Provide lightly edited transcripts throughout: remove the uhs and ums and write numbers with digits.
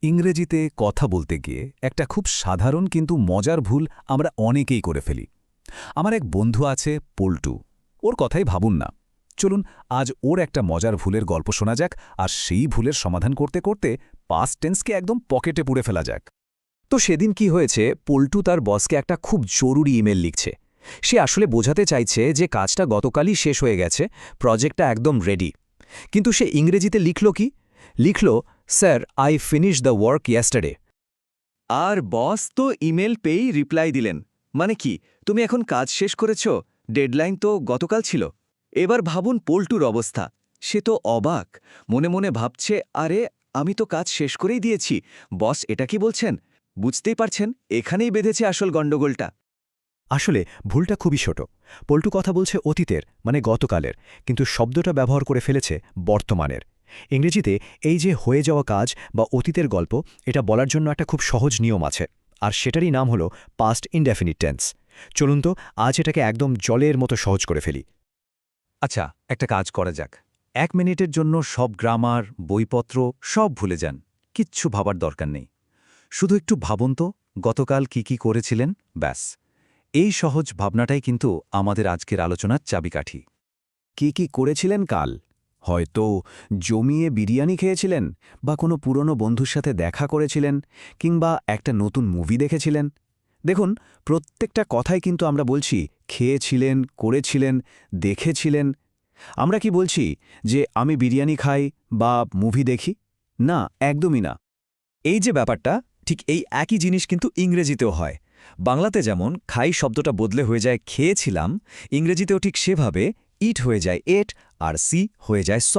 ইংরেজিতে কথা বলতে গিয়ে একটা খুব সাধারণ কিন্তু মজার ভুল আমরা অনেকেই করে ফেলি। আমার এক বন্ধু আছে পল্টু, ওর কথাই ভাবুন না। চলুন আজ ওর একটা মজার ভুলের গল্প শোনা যাক, আর সেই ভুলের সমাধান করতে করতে পাস্ট টেন্সকে একদম পকেটে পুরে ফেলা যাক। তো সেদিন কি হয়েছে, পল্টু তার বসকে একটা খুব জরুরি ইমেল লিখছে। সে আসলে বোঝাতে চাইছে যে কাজটা গতকালই শেষ হয়ে গেছে, প্রজেক্টটা একদম রেডি। কিন্তু সে ইংরেজিতে লিখল কি? লিখল, sir, I finish the work yesterday. আর বস তো ইমেল পেয়েই রিপ্লাই দিলেন, মানে কি, তুমি এখন কাজ শেষ করেছ, ডেডলাইন তো গতকাল ছিল। এবার ভাবুন পল্টুর অবস্থা। সে তো অবাক, মনে মনে ভাবছে, আরে আমি তো কাজ শেষ করেই দিয়েছি, বস এটা কি বলছেন? বুঝতেই পারছেন, এখানেই বেঁধেছে আসল গণ্ডগোলটা। আসলে ভুলটা খুবই ছোট। পল্টু কথা বলছে অতীতের, মানে গতকালের, কিন্তু শব্দটা ব্যবহার করে ফেলেছে বর্তমানের। ইংরেজিতে এই যে হয়ে যাওয়া কাজ বা অতীতের গল্প, এটা বলার জন্য একটা খুব সহজ নিয়ম আছে, আর সেটারই নাম হলো পাস্ট ইনডেফিনিট টেন্স। চলুন তো আজ এটাকে একদম জলের মতো সহজ করে ফেলি। আচ্ছা, একটা কাজ করা যাক। 1 মিনিটের জন্য সব গ্রামার, বইপত্র সব ভুলে যান, কিচ্ছু ভাবার দরকার নেই। শুধু একটু ভাবুন তো গতকাল কি করেছিলেন, ব্যাস। এই সহজ ভাবনাটাই কিন্তু আমাদের আজকের আলোচনার চাবিকাঠি। কি করেছিলেন কাল? হয়তো জমিয়ে বিরিয়ানি খেয়েছিলেন, বা কোনো পুরনো বন্ধুর সাথে দেখা করেছিলেন, কিংবা একটা নতুন মুভি দেখেছিলেন। দেখুন, প্রত্যেকটা কথাই কিন্তু আমরা বলছি খেয়েছিলেন, করেছিলেন, দেখেছিলেন। আমরা কি বলছি যে আমি বিরিয়ানি খাই বা মুভি দেখি? না, একদমই না। এই যে ব্যাপারটা, ঠিক এই একই জিনিস কিন্তু ইংরেজিতেও হয়। বাংলাতে যেমন খাই শব্দটা বদলে হয়ে যায় খেয়েছিলাম, ইংরেজিতেও ঠিক সেভাবে ইট হয়ে যায় এট, আর সি হয়ে যায় স।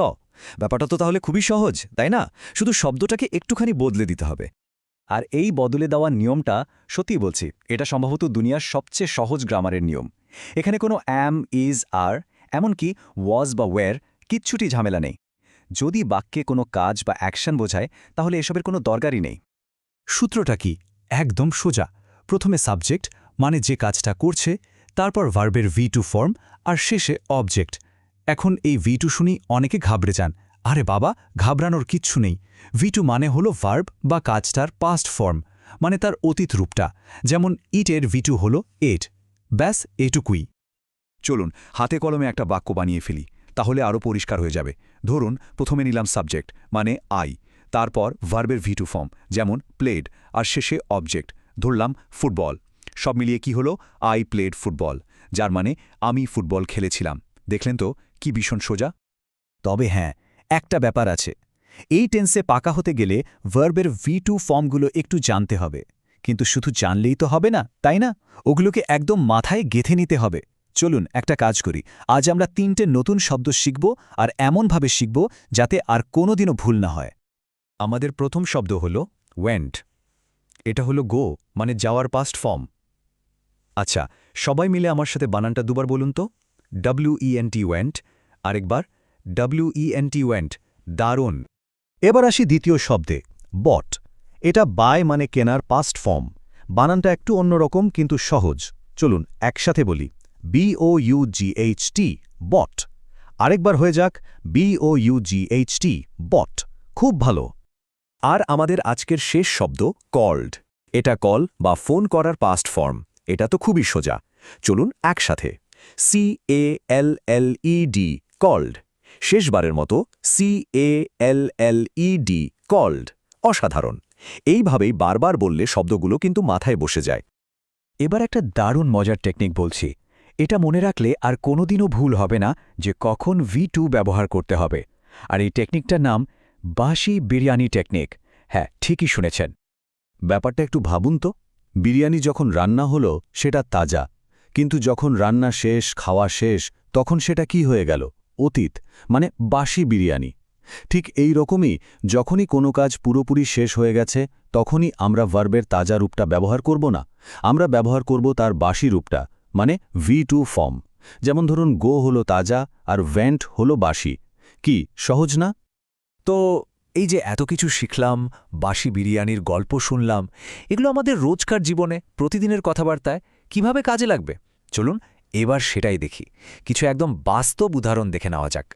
ব্যাপারটা তো তাহলে খুবই সহজ, তাই না? শুধু শব্দটাকে একটুখানি বদলে দিতে হবে। আর এই বদলে দেওয়ার নিয়মটা, সত্যি বলছি, এটা সম্ভবত দুনিয়ার সবচেয়ে সহজ গ্রামারের নিয়ম। এখানে কোনো অ্যাম, ইজ, আর, এমনকি ওয়াজ বা ওয়্যার, কিচ্ছুটি ঝামেলা নেই। যদি বাক্যে কোনো কাজ বা অ্যাকশন বোঝায়, তাহলে এসবের কোনো দরকারই নেই। সূত্রটা কি? একদম সোজা। প্রথমে সাবজেক্ট, মানে যে কাজটা করছে, তারপর ভার্বের V2 ফর্ম, আর শেষে অবজেক্ট। এখন এই V2 শুনি অনেকে ঘাবড়ে যান। আরে বাবা, ঘাবড়ানোর কিচ্ছু নেই। V2 মানে হলো ভার্ব বা কাজটার পাস্ট ফর্ম, মানে তার অতীত রূপটা। যেমন ইটের V2 হলো এট। ব্যাস, এটুকুই। চলুন হাতে কলমে একটা বাক্য বানিয়ে ফেলি, তাহলে আরও পরিষ্কার হয়ে যাবে। ধরুন প্রথমে নিলাম সাবজেক্ট, মানে আই, তারপর ভার্বের V2 ফর্ম, যেমন প্লেড, আর শেষে অবজেক্ট, ধরলাম ফুটবল। সব মিলিয়ে কি হলো? আই প্লেড ফুটবল, যার মানে আমি ফুটবল খেলেছিলাম। দেখলেন তো কি ভীষণ সোজা। তবে হ্যাঁ, একটা ব্যাপার আছে। এই টেন্সে পাকা হতে গেলে ভার্বের V2 ফর্মগুলো একটু জানতে হবে। কিন্তু শুধু জানলেই তো হবে না, তাই না? ওগুলোকে একদম মাথায় গেঁথে নিতে হবে। চলুন একটা কাজ করি, আজ আমরা 3টে নতুন শব্দ শিখব, আর এমনভাবে শিখব যাতে আর কোনোদিনও ভুল না হয়। আমাদের প্রথম শব্দ হলো ওয়েন্ট। এটা হলো গো, মানে যাওয়ার পাস্ট ফর্ম। আচ্ছা, সবাই মিলে আমার সাথে বানানটা দুবার বলুন তো। WENT ওয়েন্ট, আরেকবার WENT ওয়েন্ট। দারুণ। এবার আসি দ্বিতীয় শব্দে, বট। এটা বাই মানে কেনার পাস্ট ফর্ম। বানানটা একটু অন্যরকম কিন্তু সহজ। চলুন একসাথে বলি, BOUGHT, বট। আরেকবার হয়ে যাক, BOUGHT, বট। খুব ভালো। আর আমাদের আজকের শেষ শব্দ কল্ড। এটা কল বা ফোন করার পাস্ট ফর্ম। এটা তো খুবই সোজা। চলুন একসাথে, CALLED, কল্ড। শেষবারের মতো, CALLED, কল্ড। অসাধারণ। এইভাবেই বারবার বললে শব্দগুলো কিন্তু মাথায় বসে যায়। এবার একটা দারুণ মজার টেকনিক বলছি। এটা মনে রাখলে আর কোনোদিনও ভুল হবে না যে কখন V2 ব্যবহার করতে হবে। আর এই টেকনিকটার নাম বাসি বিরিয়ানি টেকনিক। হ্যাঁ, ঠিকই শুনেছেন। ব্যাপারটা একটু ভাবুন তো। বিরিয়ানি যখন রান্না হলো সেটা তাজা, কিন্তু যখন রান্না শেষ, খাওয়া শেষ, তখন সেটা কি হয়ে গেল? অতীত, মানে বাসি বিরিয়ানি। ঠিক এই রকমই, যখনই কোনো কাজ পুরোপুরি শেষ হয়ে গেছে, তখনই আমরা ভার্বের তাজা রূপটা ব্যবহার করব না, আমরা ব্যবহার করব তার বাসি রূপটা, মানে V2 ফর্ম। যেমন ধরুন, গো হলো তাজা আর ওয়েন্ট হলো বাসি। কি সহজ না? তো এই যে এত কিছু শিখলাম, বাসি বিরিয়ানির গল্প শুনলাম, এগুলো আমাদের রোজকার জীবনে, প্রতিদিনের কথাবার্তায় কিভাবে কাজে লাগবে? চলুন এবার সেটাই দেখি। কিছু একদম বাস্তব উদাহরণ দেখে নেওয়া যাক।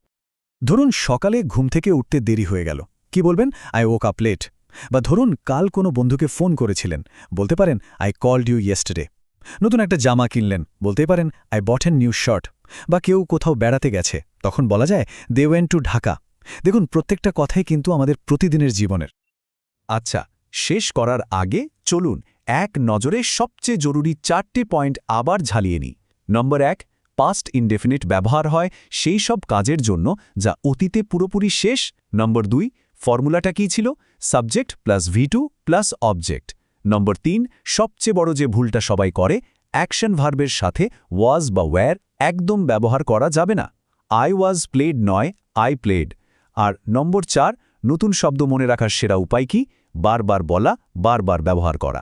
ধরুন সকালে ঘুম থেকে উঠতে দেরি হয়ে গেল। কি বলবেন? I woke up late. বা ধরুন কাল কোনো বন্ধুকে ফোন করেছিলেন, বলতে পারেন আই কল্ড ইউ ইয়েস্টারডে। নতুন একটা জামা কিনলেন, বলতে পারেন I bought N new shirt. বা কেউ কোথাও বেড়াতে গেছে, তখন বলা যায় দে ওয়েন্ট টু ঢাকা। দেখুন প্রত্যেকটা কথাই কিন্তু আমাদের প্রতিদিনের জীবনের। আচ্ছা, শেষ করার আগে চলুন এক নজরে সবচেয়ে জরুরি 4টে পয়েন্ট আবার ঝালিয়ে নিই। নম্বর 1, পাস্ট ইনডেফিনিট ব্যবহার হয় সেই সব কাজের জন্য যা অতীতে পুরোপুরি শেষ। নম্বর 2, ফর্মুলাটা কী ছিল? Subject plus V2 plus object. Number 3, সবচেয়ে বড় যে ভুলটা সবাই করে, অ্যাকশন ভার্বের সাথে ওয়াজ বা ওয়্যার একদম ব্যবহার করা যাবে না। আই ওয়াজ প্লেড নয় আই প্লেড। আর নম্বর 4, নতুন শব্দ মনে রাখার সেরা উপায় কি? বারবার বলা, বারবার ব্যবহার করা।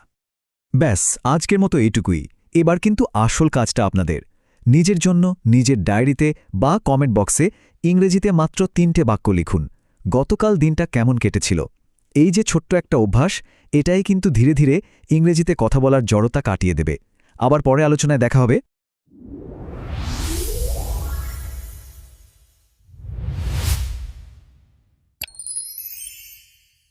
ব্যাস, আজকের মতো এইটুকুই। এবার কিন্তু আসল কাজটা আপনাদের। নিজের জন্য নিজের ডায়েরিতে বা কমেন্ট বক্সে ইংরেজিতে মাত্র 3টে বাক্য লিখুন। গতকাল দিনটা কেমন কেটেছিল। এই যে ছোট্ট একটা অভ্যাস, এটাই কিন্তু ধীরে ধীরে ইংরেজিতে কথা বলার জড়তা কাটিয়ে দেবে। আবার পরে আলোচনায় দেখা হবে।